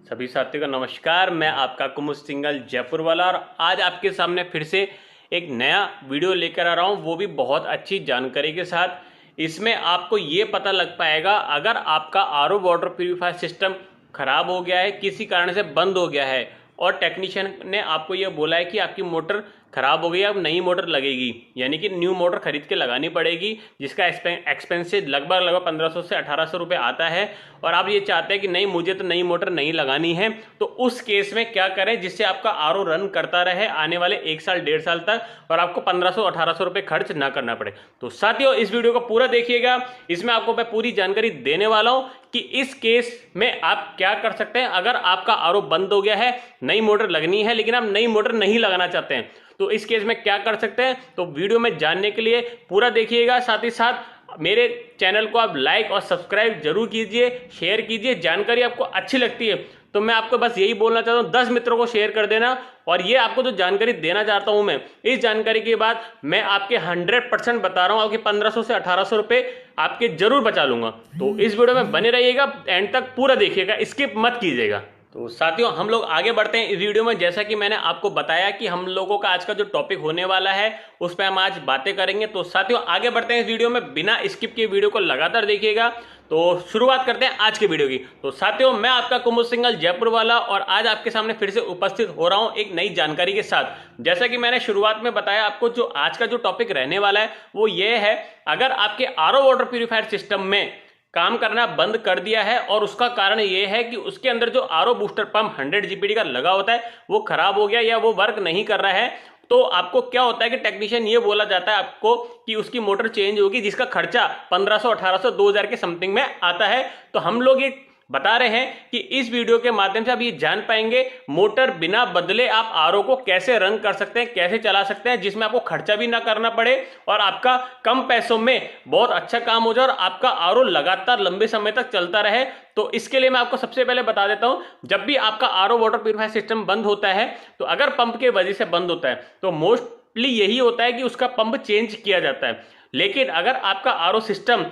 सभी साथियों का नमस्कार। मैं आपका कुमुद सिंघल जयपुर वाला, और आज आपके सामने फिर से एक नया वीडियो लेकर आ रहा हूँ, वो भी बहुत अच्छी जानकारी के साथ। इसमें आपको ये पता लग पाएगा अगर आपका आरओ वाटर प्यूरिफायर सिस्टम खराब हो गया है, किसी कारण से बंद हो गया है और टेक्नीशियन ने आपको ये बोला है कि आपकी मोटर खराब हो गई, अब नई मोटर लगेगी, यानी कि न्यू मोटर खरीद के लगानी पड़ेगी, जिसका एक्सपेंसिव लगभग 1500 से 1800 रुपये आता है। और आप ये चाहते हैं कि नहीं, मुझे तो नई मोटर नहीं लगानी है, तो उस केस में क्या करें जिससे आपका आरओ रन करता रहे आने वाले 1 साल 1.5 साल तक, और आपको 1500-1800 रुपये खर्च ना करना पड़े। तो साथियों, इस वीडियो को पूरा देखिएगा, इसमें आपको मैं पूरी जानकारी देने वाला हूं कि इस केस में आप क्या कर सकते हैं। अगर आपका आरओ बंद हो गया है, नई मोटर लगनी है, लेकिन आप नई मोटर नहीं लगाना चाहते हैं, तो इस केस में क्या कर सकते हैं, तो वीडियो में जानने के लिए पूरा देखिएगा। साथ ही साथ मेरे चैनल को आप लाइक और सब्सक्राइब जरूर कीजिए, शेयर कीजिए। जानकारी आपको अच्छी लगती है तो मैं आपको बस यही बोलना चाहता हूँ, 10 मित्रों को शेयर कर देना। और ये आपको जो जानकारी देना चाहता हूं मैं, इस जानकारी के बाद मैं आपके 100% बता रहा हूं, आपके 1500 से 1800 रुपये आपके जरूर बचा लूंगा। तो इस वीडियो में बने रहिएगा, एंड तक पूरा देखिएगा, स्किप मत कीजिएगा। तो साथियों, हम लोग आगे बढ़ते हैं इस वीडियो में। जैसा कि मैंने आपको बताया कि हम लोगों का आज का जो टॉपिक होने वाला है उस पर हम आज बातें करेंगे। तो साथियों, आगे बढ़ते हैं इस वीडियो में, बिना स्किप किए वीडियो को लगातार देखिएगा। तो शुरुआत करते हैं आज के वीडियो की। तो साथियों, मैं आपका कुमुद सिंघल जयपुर वाला, और आज आपके सामने फिर से उपस्थित हो रहा हूं एक नई जानकारी के साथ। जैसा कि मैंने शुरुआत में बताया आपको, जो आज का जो टॉपिक रहने वाला है वो ये है, अगर आपके आरओ वाटर प्यूरिफायर सिस्टम में काम करना बंद कर दिया है और उसका कारण यह है कि उसके अंदर जो आरओ बूस्टर पंप 100 जीपीडी का लगा होता है वो खराब हो गया या वो वर्क नहीं कर रहा है, तो आपको क्या होता है कि टेक्नीशियन ये बोला जाता है आपको कि उसकी मोटर चेंज होगी, जिसका खर्चा 1500, 1800, 2000 के समथिंग में आता है। तो हम लोग ये बता रहे हैं कि इस वीडियो के माध्यम से आप ये जान पाएंगे मोटर बिना बदले आप आरओ को कैसे रन कर सकते हैं, कैसे चला सकते हैं, जिसमें आपको खर्चा भी ना करना पड़े और आपका कम पैसों में बहुत अच्छा काम हो जाए और आपका आरओ लगातार लंबे समय तक चलता रहे। तो इसके लिए मैं आपको सबसे पहले बता देता हूं, जब भी आपका आरओ वाटर प्यूरिफायर सिस्टम बंद होता है, तो अगर पंप के वजह से बंद होता है तो मोस्टली यही होता है कि उसका पंप चेंज किया जाता है। लेकिन अगर आपका आरओ सिस्टम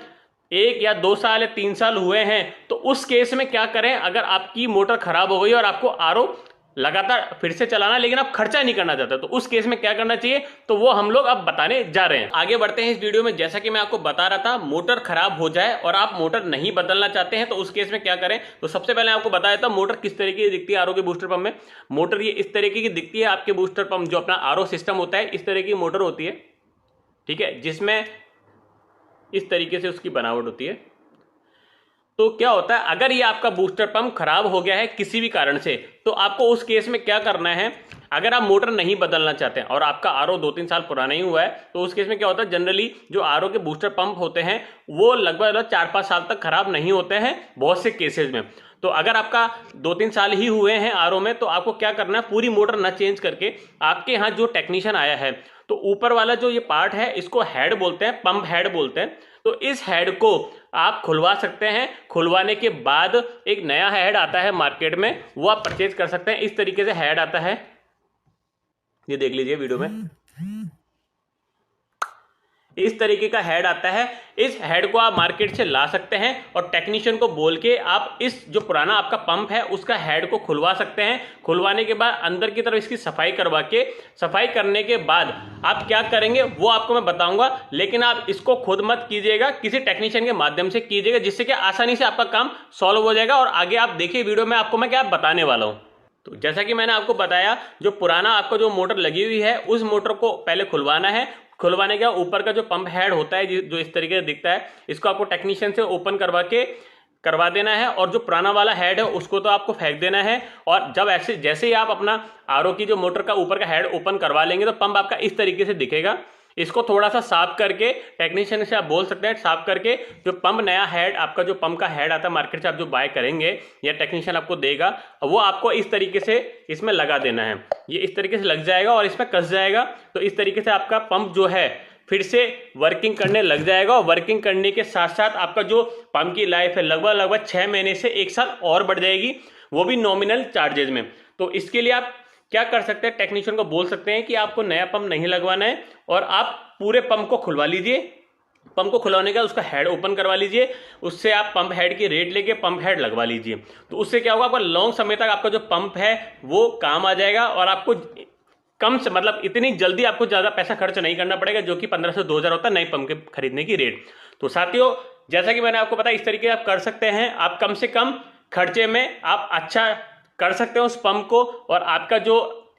1 या 2 साल या 3 साल हुए हैं, तो उस केस में क्या करें, अगर आपकी मोटर खराब हो गई और आपको आरओ लगातार फिर से चलाना, लेकिन आप खर्चा नहीं करना चाहते, तो उस केस में क्या करना चाहिए, तो वो हम लोग अब बताने जा रहे हैं। आगे बढ़ते हैं इस वीडियो में। जैसा कि मैं आपको बता रहा था, मोटर खराब हो जाए और आप मोटर नहीं बदलना चाहते हैं, तो उस केस में क्या करें। तो सबसे पहले आपको बता देता हूं मोटर किस तरीके की दिखती है आरओ के बूस्टर पंप में। मोटर ये इस तरीके की दिखती है। आपके बूस्टर पंप जो अपना आरओ सिस्टम होता है, इस तरह की मोटर होती है, ठीक है, जिसमें इस तरीके से उसकी बनावट होती है। तो क्या होता है, अगर ये आपका बूस्टर पंप खराब हो गया है किसी भी कारण से, तो आपको उस केस में क्या करना है, अगर आप मोटर नहीं बदलना चाहते हैं और आपका आरओ 2-3 साल पुराना ही हुआ है, तो उस केस में क्या होता है, जनरली जो आरओ के बूस्टर पंप होते हैं वो लगभग 4-5 साल तक खराब नहीं होते हैं बहुत से केसेस में। तो अगर आपका 2-3 साल ही हुए हैं आरओ में, तो आपको क्या करना है, पूरी मोटर ना चेंज करके आपके यहाँ जो टेक्नीशियन आया है, तो ऊपर वाला जो ये पार्ट है इसको हेड बोलते हैं, पंप हेड बोलते हैं। तो इस हेड को आप खुलवा सकते हैं। खुलवाने के बाद एक नया हेड आता है मार्केट में, वो आप परचेज कर सकते हैं। इस तरीके से हेड आता है, ये देख लीजिए वीडियो में, इस तरीके का हेड आता है। इस हेड को आप मार्केट से ला सकते हैं और टेक्नीशियन को बोल के आप इस जो पुराना आपका पंप है उसका हेड को खुलवा सकते हैं। खुलवाने के बाद अंदर की तरफ इसकी सफाई करवा के, सफाई करने के बाद आप क्या करेंगे वो आपको मैं बताऊंगा, लेकिन आप इसको खुद मत कीजिएगा, किसी टेक्नीशियन के माध्यम से कीजिएगा, जिससे कि आसानी से आपका काम सॉल्व हो जाएगा। और आगे आप देखिए वीडियो में आपको मैं क्या बताने वाला हूं। तो जैसा कि मैंने आपको बताया, जो पुराना आपका जो मोटर लगी हुई है उस मोटर को पहले खुलवाना है। खुलवाने के ऊपर का जो पंप हेड होता है जो इस तरीके से दिखता है, इसको आपको टेक्नीशियन से ओपन करवा देना है, और जो पुराना वाला हेड है उसको तो आपको फेंक देना है। और जब ऐसे जैसे ही आप अपना आरओ की जो मोटर का ऊपर का हेड ओपन करवा लेंगे, तो पंप आपका इस तरीके से दिखेगा। इसको थोड़ा सा साफ करके टेक्नीशियन से आप बोल सकते हैं, साफ करके जो पंप नया हेड आपका जो पंप का हेड आता है मार्केट से आप जो बाय करेंगे या टेक्नीशियन आपको देगा, वो आपको इस तरीके से इसमें लगा देना है। ये इस तरीके से लग जाएगा और इसमें कस जाएगा। तो इस तरीके से आपका पंप जो है फिर से वर्किंग करने लग जाएगा, और वर्किंग करने के साथ साथ आपका जो पंप की लाइफ है लगभग 6 महीने से 1 साल और बढ़ जाएगी, वो भी नॉमिनल चार्जेज में। तो इसके लिए आप क्या कर सकते हैं, टेक्नीशियन को बोल सकते हैं कि आपको नया पंप नहीं लगवाना है और आप पूरे पंप को खुलवा लीजिए। पंप को खुलाने का उसका हेड ओपन करवा लीजिए, उससे आप पंप हेड की रेट लेके पंप हेड लगवा लीजिए। तो उससे क्या होगा, आपका लॉन्ग समय तक आपका जो पंप है वो काम आ जाएगा और आपको कम से मतलब इतनी जल्दी आपको ज़्यादा पैसा खर्च नहीं करना पड़ेगा, जो कि 15 से 2000 होता है नए पंप के खरीदने की रेट। तो साथियों, जैसा कि मैंने आपको बताया, इस तरीके आप कर सकते हैं। आप कम से कम खर्चे में आप अच्छा कर सकते हो उस पंप को, और आपका जो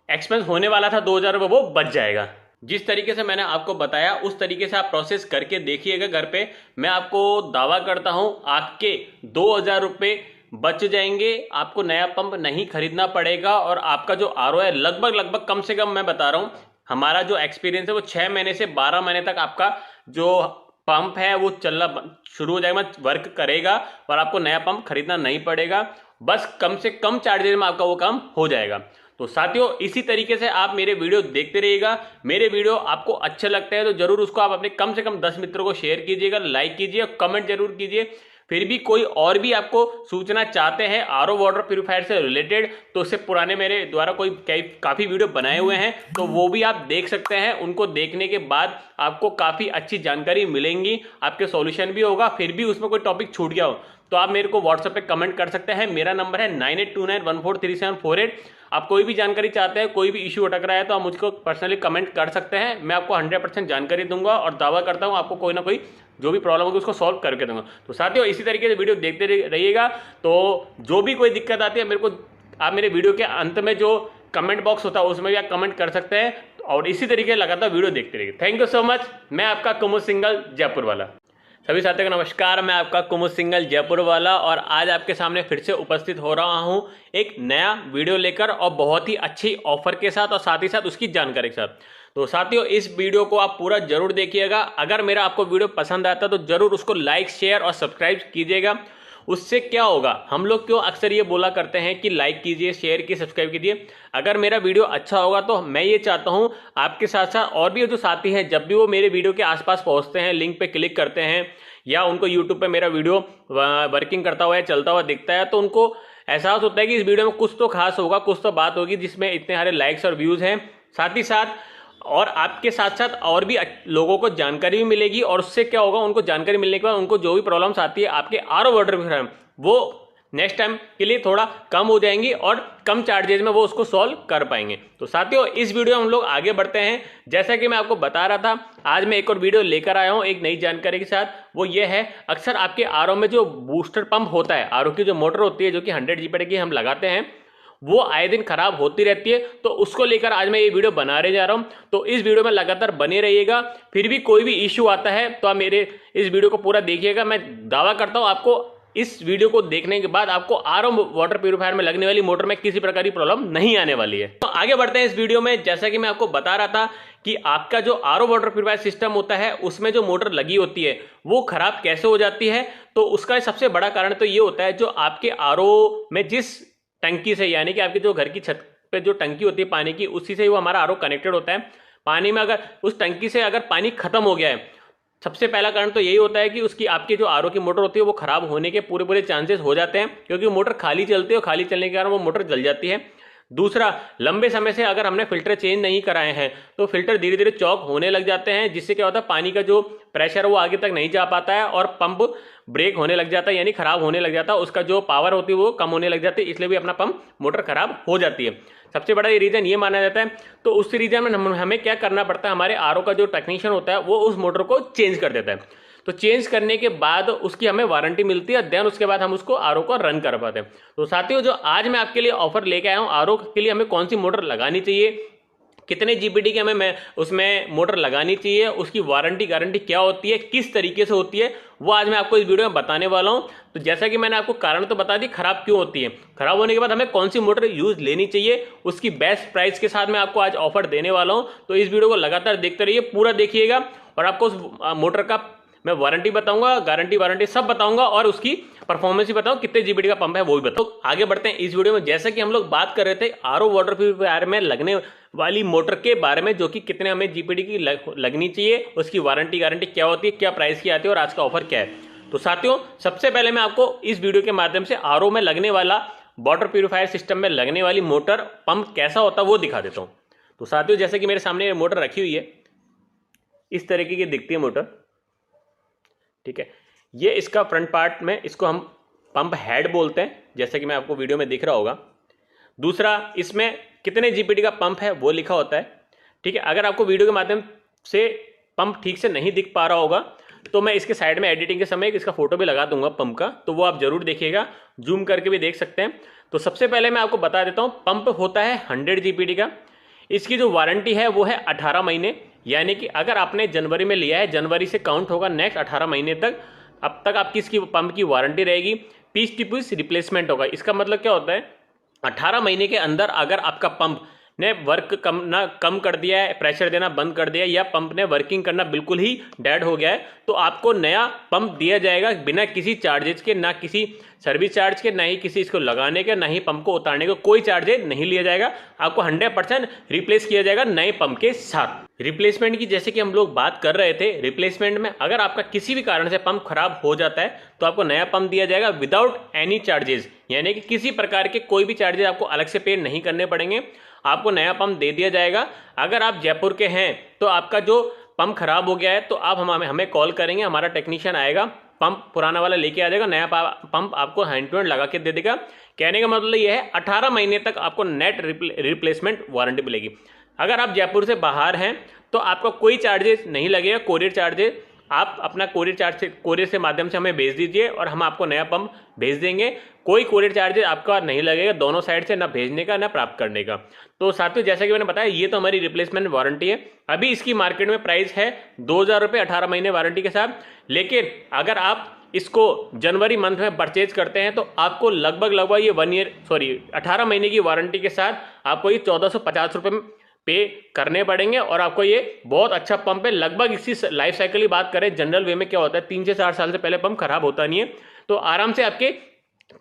एक्सपेंस होने वाला था 2000 रुपये वो बच जाएगा। जिस तरीके से मैंने आपको बताया उस तरीके से आप प्रोसेस करके देखिएगा घर पे। मैं आपको दावा करता हूं आपके 2000 रुपये बच जाएंगे, आपको नया पंप नहीं खरीदना पड़ेगा, और आपका जो आरओ है लगभग कम से कम मैं बता रहा हूं, हमारा जो एक्सपीरियंस है वो 6 महीने से 12 महीने तक आपका जो पंप है वो चलना शुरू हो जाएगा, वर्क करेगा, और आपको नया पंप खरीदना नहीं पड़ेगा। बस कम से कम चार्जेस में आपका वो काम हो जाएगा। तो साथियों, इसी तरीके से आप मेरे वीडियो देखते रहिएगा। मेरे वीडियो आपको अच्छे लगते हैं तो जरूर उसको आप अपने कम से कम 10 मित्रों को शेयर कीजिएगा, लाइक कीजिए और कमेंट जरूर कीजिए। फिर भी कोई और भी आपको सूचना चाहते हैं आरओ वाटर प्यूरिफायर से रिलेटेड, तो उससे पुराने मेरे द्वारा काफ़ी वीडियो बनाए हुए हैं, तो वो भी आप देख सकते हैं। उनको देखने के बाद आपको काफ़ी अच्छी जानकारी मिलेंगी, आपके सॉल्यूशन भी होगा। फिर भी उसमें कोई टॉपिक छूट गया हो तो आप मेरे को व्हाट्सएप पे कमेंट कर सकते हैं। मेरा नंबर है 9829143748। आप कोई भी जानकारी चाहते हैं, कोई भी इश्यू अटक रहा है, तो आप मुझको पर्सनली कमेंट कर सकते हैं। मैं आपको 100% जानकारी दूंगा और दावा करता हूं आपको कोई ना कोई जो भी प्रॉब्लम होगी उसको सॉल्व करके दूंगा। तो साथियों, इसी तरीके से वीडियो देखते रहिएगा। तो जो भी कोई दिक्कत आती है मेरे को आप मेरे वीडियो के अंत में जो कमेंट बॉक्स होता है उसमें भी आप कमेंट कर सकते हैं, और इसी तरीके लगातार वीडियो देखते रहिए। Thank you so much. मैं आपका कुमुद सिंघल जयपुर वाला। सभी साथियों को नमस्कार, मैं आपका कुमुद सिंघल जयपुर वाला, और आज आपके सामने फिर से उपस्थित हो रहा हूं एक नया वीडियो लेकर, और बहुत ही अच्छी ऑफर के साथ, और साथ ही साथ उसकी जानकारी के साथ। तो साथियों, इस वीडियो को आप पूरा जरूर देखिएगा। अगर मेरा आपको वीडियो पसंद आता तो जरूर उसको लाइक, शेयर और सब्सक्राइब कीजिएगा। उससे क्या होगा, हम लोग क्यों अक्सर ये बोला करते हैं कि लाइक कीजिए, शेयर कीजिए, सब्सक्राइब कीजिए। अगर मेरा वीडियो अच्छा होगा तो मैं ये चाहता हूँ आपके साथ साथ और भी जो साथी हैं, जब भी वो मेरे वीडियो के आसपास पहुँचते हैं, लिंक पे क्लिक करते हैं, या उनको यूट्यूब पे मेरा वीडियो वर्किंग करता हुआ या चलता हुआ दिखता है, तो उनको एहसास होता है कि इस वीडियो में कुछ तो खास होगा, कुछ तो बात होगी जिसमें इतने सारे लाइक्स और व्यूज़ हैं। साथ ही साथ और आपके साथ साथ और भी लोगों को जानकारी भी मिलेगी, और उससे क्या होगा, उनको जानकारी मिलने के बाद उनको जो भी प्रॉब्लम्स आती है आपके आरओ वाटर प्यूरिफायर वो नेक्स्ट टाइम के लिए थोड़ा कम हो जाएंगी, और कम चार्जेस में वो उसको सॉल्व कर पाएंगे। तो साथियों, इस वीडियो में हम लोग आगे बढ़ते हैं। जैसा कि मैं आपको बता रहा था, आज मैं एक और वीडियो लेकर आया हूं एक नई जानकारी के साथ। वो ये है, अक्सर आपके आरओ में जो बूस्टर पंप होता है, आरओ की जो मोटर होती है जो कि 100 जीपीडी की हम लगाते हैं, वो आए दिन खराब होती रहती है। तो उसको लेकर आज मैं ये वीडियो बनाने जा रहा हूं। तो इस वीडियो में लगातार बने रहिएगा। फिर भी कोई भी इश्यू आता है तो आप मेरे इस वीडियो को पूरा देखिएगा। मैं दावा करता हूं आपको इस वीडियो को देखने के बाद आपको आरओ वाटर प्यूरिफायर में लगने वाली मोटर में किसी प्रकार की प्रॉब्लम नहीं आने वाली है। तो आगे बढ़ते हैं इस वीडियो में। जैसा कि मैं आपको बता रहा था कि आपका जो आरओ वाटर प्यूरिफायर सिस्टम होता है उसमें जो मोटर लगी होती है वो खराब कैसे हो जाती है, तो उसका सबसे बड़ा कारण तो ये होता है, जो आपके आरओ में जिस टंकी से, यानी कि आपकी जो घर की छत पे जो टंकी होती है पानी की, उसी से वो हमारा आरओ कनेक्टेड होता है। पानी में अगर उस टंकी से अगर पानी खत्म हो गया है, सबसे पहला कारण तो यही होता है कि उसकी आपकी जो आरओ की मोटर होती है वो खराब होने के पूरे चांसेस हो जाते हैं, क्योंकि मोटर खाली चलती है और खाली चलने के कारण वो मोटर जल जाती है। दूसरा, लंबे समय से अगर हमने फिल्टर चेंज नहीं कराए हैं तो फिल्टर धीरे धीरे चौक होने लग जाते हैं, जिससे क्या होता है, पानी का जो प्रेशर वो आगे तक नहीं जा पाता है और पंप ब्रेक होने लग जाता है, यानी खराब होने लग जाता है। उसका जो पावर होती है वो कम होने लग जाती है, इसलिए भी अपना पंप मोटर खराब हो जाती है। सबसे बड़ा ये रीजन ये माना जाता है। तो उस रीजन में हमें क्या करना पड़ता है, हमारे आरओ का जो टेक्नीशियन होता है वो उस मोटर को चेंज कर देता है। तो चेंज करने के बाद उसकी हमें वारंटी मिलती है, देन उसके बाद हम उसको आरओ को रन कर पाते हैं। तो साथियों, जो आज मैं आपके लिए ऑफर लेके आया हूँ, आरओ के लिए हमें कौन सी मोटर लगानी चाहिए, कितने जीपीडी की हमें उसमें मोटर लगानी चाहिए, उसकी वारंटी गारंटी क्या होती है, किस तरीके से होती है, वो आज मैं आपको इस वीडियो में बताने वाला हूं। तो जैसा कि मैंने आपको कारण तो बता दी खराब क्यों होती है, खराब होने के बाद हमें कौन सी मोटर यूज लेनी चाहिए, उसकी बेस्ट प्राइस के साथ मैं आपको आज ऑफर देने वाला हूं। तो इस वीडियो को लगातार देखते रहिए, पूरा देखिएगा, और आपको उस मोटर का मैं वारंटी बताऊंगा, गारंटी वारंटी सब बताऊंगा, और उसकी परफॉर्मेंस भी बताऊं, कितने जीबीडी का पंप है वो भी बताऊं। तो आगे बढ़ते हैं इस वीडियो में। जैसा कि हम लोग बात कर रहे थे आरओ वाटर प्यूरिफायर में लगने वाली मोटर के बारे में, जो कि कितने हमें जीपीडी की लगनी चाहिए, उसकी वारंटी गारंटी क्या होती है, क्या प्राइस की आती है, और आज का ऑफर क्या है। तो साथियों, सबसे पहले मैं आपको इस वीडियो के माध्यम से आरओ में लगने वाला, वाटर प्यूरिफायर सिस्टम में लगने वाली मोटर पंप कैसा होता है वो दिखा देता हूं। तो साथियों, जैसे कि मेरे सामने मोटर रखी हुई है, इस तरीके की दिखती है मोटर। ठीक है। ये इसका फ्रंट पार्ट में, इसको हम पंप हेड बोलते हैं, जैसे कि मैं आपको वीडियो में दिख रहा होगा। दूसरा, इसमें कितने जीपीडी का पंप है वो लिखा होता है, ठीक है। अगर आपको वीडियो के माध्यम से पंप ठीक से नहीं दिख पा रहा होगा तो मैं इसके साइड में एडिटिंग के समय इसका फोटो भी लगा दूंगा पंप का, तो वो आप जरूर देखिएगा, जूम करके भी देख सकते हैं। तो सबसे पहले मैं आपको बता देता हूं, पंप होता है 100 जीपीडी का। इसकी जो वारंटी है वो है 18 महीने, यानी कि अगर आपने जनवरी में लिया है, जनवरी से काउंट होगा नेक्स्ट 18 महीने तक, अब तक आपकी इसकी पंप की वारंटी रहेगी। पीस टू पीस रिप्लेसमेंट होगा। इसका मतलब क्या होता है, 18 महीने के अंदर अगर आपका पंप ने वर्क कम कर दिया है, प्रेशर देना बंद कर दिया है, या पंप ने वर्किंग करना बिल्कुल ही डेड हो गया है, तो आपको नया पंप दिया जाएगा बिना किसी चार्जेस के, ना किसी सर्विस चार्ज के, ना ही किसी इसको लगाने के, ना ही पंप को उतारने का कोई चार्जेस नहीं लिया जाएगा। आपको 100% रिप्लेस किया जाएगा नए पंप के साथ। रिप्लेसमेंट की जैसे कि हम लोग बात कर रहे थे, रिप्लेसमेंट में अगर आपका किसी भी कारण से पंप खराब हो जाता है तो आपको नया पंप दिया जाएगा विदाउट एनी चार्जेस, यानी कि किसी प्रकार के कोई भी चार्जेस आपको अलग से पे नहीं करने पड़ेंगे, आपको नया पंप दे दिया जाएगा। अगर आप जयपुर के हैं तो आपका जो पंप खराब हो गया है तो आप हमें कॉल करेंगे, हमारा टेक्नीशियन आएगा, पंप पुराना वाला लेके आ जाएगा, नया पंप आपको हैंड टू हैंड लगा के दे देगा। कहने का मतलब यह है 18 महीने तक आपको नेट रिप्लेसमेंट वारंटी मिलेगी। अगर आप जयपुर से बाहर हैं तो आपका कोई चार्जेस नहीं लगेगा, कोरियर चार्जेस आप अपना कोरियर से माध्यम से हमें भेज दीजिए और हम आपको नया पंप भेज देंगे। कोई कोरियर चार्जेस आपका नहीं लगेगा दोनों साइड से, ना भेजने का ना प्राप्त करने का। तो साथियों, जैसा कि मैंने बताया, ये तो हमारी रिप्लेसमेंट वारंटी है। अभी इसकी मार्केट में प्राइस है 2000 रुपये 18 महीने वारंटी के साथ, लेकिन अगर आप इसको जनवरी मंथ में परचेज करते हैं तो आपको लगभग ये 18 महीने की वारंटी के साथ आपको ये 1450 रुपये पे करने पड़ेंगे और आपको ये बहुत अच्छा पंप है। लगभग इसी लाइफ साइकिल की बात करें, जनरल वे में क्या होता है, 3 से 4 साल से पहले पंप खराब होता नहीं है, तो आराम से आपके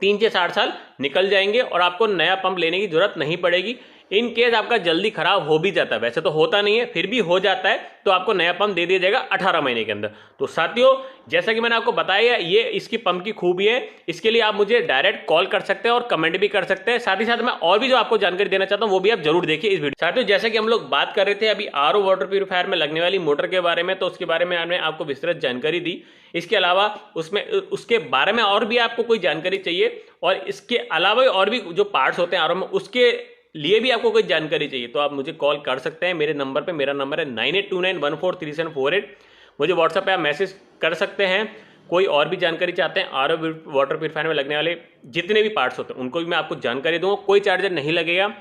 3 से 4 साल निकल जाएंगे और आपको नया पंप लेने की जरूरत नहीं पड़ेगी। इन केस आपका जल्दी खराब हो भी जाता है, वैसे तो होता नहीं है, फिर भी हो जाता है, तो आपको नया पंप दे दिया जाएगा 18 महीने के अंदर। तो साथियों, जैसा कि मैंने आपको बताया, ये इसकी पंप की खूबी है। इसके लिए आप मुझे डायरेक्ट कॉल कर सकते हैं और कमेंट भी कर सकते हैं। साथ ही साथ मैं और भी जो आपको जानकारी देना चाहता हूं वो भी आप जरूर देखिए इस वीडियो। साथियों, जैसे कि हम लोग बात कर रहे थे अभी आरओ वाटर प्यूरिफायर में लगने वाली मोटर के बारे में, तो उसके बारे में मैंने आपको विस्तृत जानकारी दी। इसके अलावा उसके बारे में और भी आपको कोई जानकारी चाहिए और इसके अलावा और भी जो पार्ट्स होते हैं आरओ में, उसके लिए भी आपको कोई जानकारी चाहिए, तो आप मुझे कॉल कर सकते हैं मेरे नंबर पे। मेरा नंबर है 9829143748। मुझे व्हाट्सएप पे आप मैसेज कर सकते हैं। कोई और भी जानकारी चाहते हैं आरओ वाटर प्यूरिफायर में लगने वाले जितने भी पार्ट्स होते हैं उनको भी मैं आपको जानकारी दूंगा, कोई चार्जर नहीं लगेगा।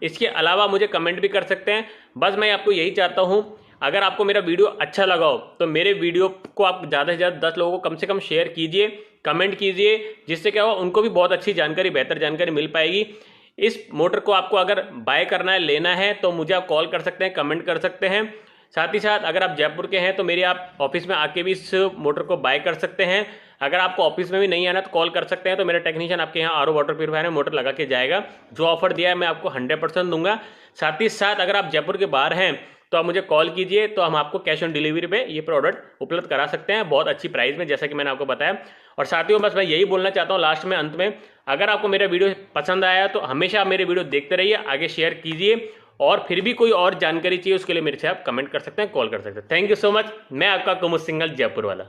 इसके अलावा मुझे कमेंट भी कर सकते हैं। बस मैं आपको यही चाहता हूँ, अगर आपको मेरा वीडियो अच्छा लगा हो तो मेरे वीडियो को आप ज़्यादा से ज़्यादा 10 लोगों को कम से कम शेयर कीजिए, कमेंट कीजिए, जिससे क्या होगा उनको भी बहुत अच्छी जानकारी, बेहतर जानकारी मिल पाएगी। इस मोटर को आपको अगर बाय करना है, लेना है, तो मुझे आप कॉल कर सकते हैं, कमेंट कर सकते हैं। साथ ही साथ अगर आप जयपुर के हैं तो मेरे आप ऑफिस में आके भी इस मोटर को बाय कर सकते हैं। अगर आपको ऑफिस में भी नहीं आना तो कॉल कर सकते हैं, तो मेरा टेक्नीशियन आपके यहाँ आरओ वाटर प्यूरिफायर में मोटर लगा के जाएगा। जो ऑफर दिया है मैं आपको 100% दूंगा। साथ ही साथ अगर आप जयपुर के बाहर हैं तो आप मुझे कॉल कीजिए, तो हम आपको कैश ऑन डिलीवरी पे ये प्रोडक्ट उपलब्ध करा सकते हैं बहुत अच्छी प्राइस में, जैसा कि मैंने आपको बताया। और साथियों, बस मैं यही बोलना चाहता हूँ लास्ट में, अंत में, अगर आपको मेरा वीडियो पसंद आया तो हमेशा आप मेरे वीडियो देखते रहिए, आगे शेयर कीजिए, और फिर भी कोई और जानकारी चाहिए उसके लिए मेरे से आप कमेंट कर सकते हैं, कॉल कर सकते हैं। Thank you so much. मैं आपका कुमुद सिंघल, जयपुर वाला।